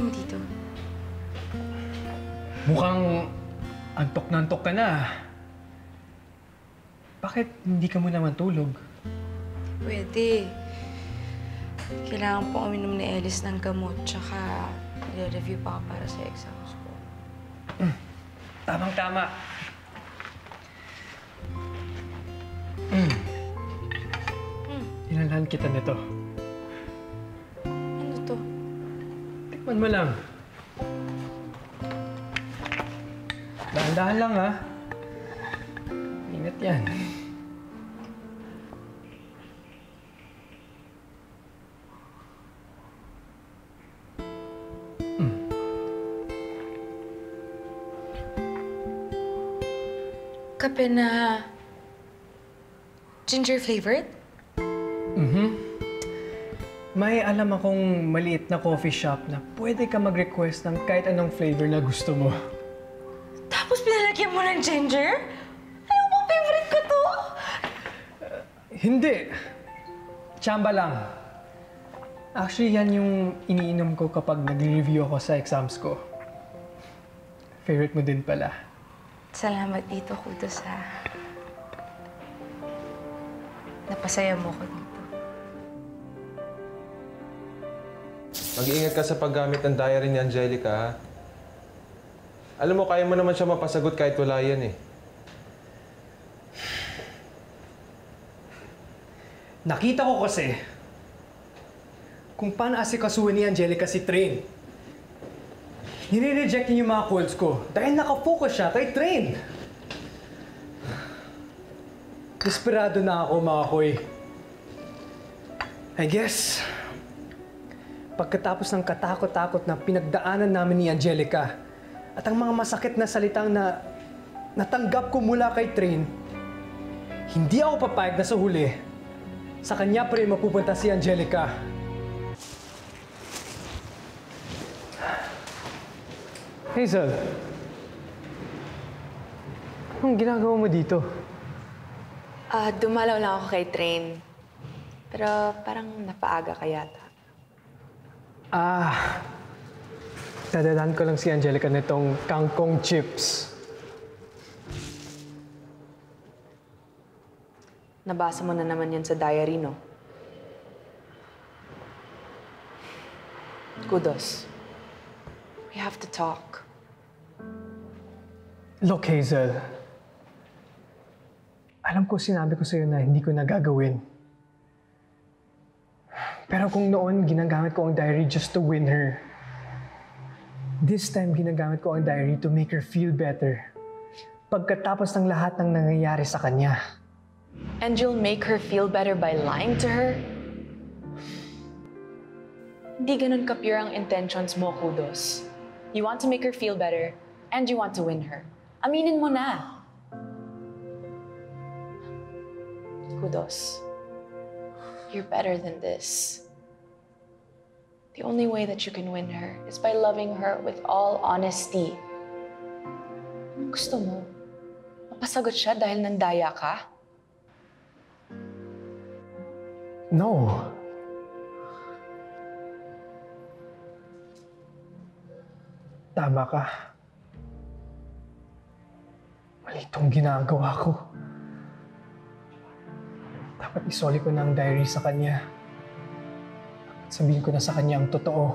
mo dito? Mukhang antok na antok ka na. Bakit hindi ka muna matulog? Pwede. Kailangan po uminom ni Ellis ng gamot, tsaka i-review pa ako para sa exams ko. Tamang-tama. Inalahan kita nito. Ano to? Tikman mo lang. Dahan-dahan lang, ha? Ingat yan. Kape na ginger flavored? May alam akong maliit na coffee shop na pwede ka mag-request ng kahit anong flavor na gusto mo. Tapos pinalagyan mo ng ginger? Ayaw mo, favorite ko to! Hindi. Tsamba lang. Actually, yan yung iniinom ko kapag nag-review ako sa exams ko. Favorite mo din pala. Salamat dito, kudos ha. Napasaya mo ko dito. Mag-iingat ka sa paggamit ng diary ni Angelica, ha? Alam mo, kaya mo naman siya mapasagot kahit wala yan, eh. Nakita ko kasi kung paano asikasuhin ni Angelica si Train. Nire-reject niya yung mga calls ko dahil nakafocus siya kay Train. Desperado na ako, mga koy. I guess, pagkatapos ng katakot-takot na pinagdaanan namin ni Angelica at ang mga masakit na salitang na natanggap ko mula kay Train, hindi ako papayag na sa huli. Sa kanya pa rin mapupunta si Angelica. Hazel, anong ginagawa mo dito? Dumalaw lang ako kay Train. Pero parang napaaga ka yata. Dadalhan ko lang si Angelica nitong kangkong chips. Nabasa mo na naman yan sa diary, no? Kudos. We have to talk. Look, Hazel. Alam ko sinabi ko sa'yo na hindi ko nagagawin. Pero kung noon ginagamit ko ang diary just to win her, this time ginagamit ko ang diary to make her feel better. Pagkatapos ng lahat ng nangyayari sa kanya. And you'll make her feel better by lying to her? Hindi ganun ka-pure ang intentions mo, Kudos. You want to make her feel better, and you want to win her. Aminin mo na. Kudos. You're better than this. The only way that you can win her is by loving her with all honesty. Anong gusto mo? Mapasagot siya dahil nandaya ka? No. Tama ka. Mali itong ginagawa ko. Dapat isoli ko na ang diary sa kanya. Sabihin ko na sa kanya ang totoo.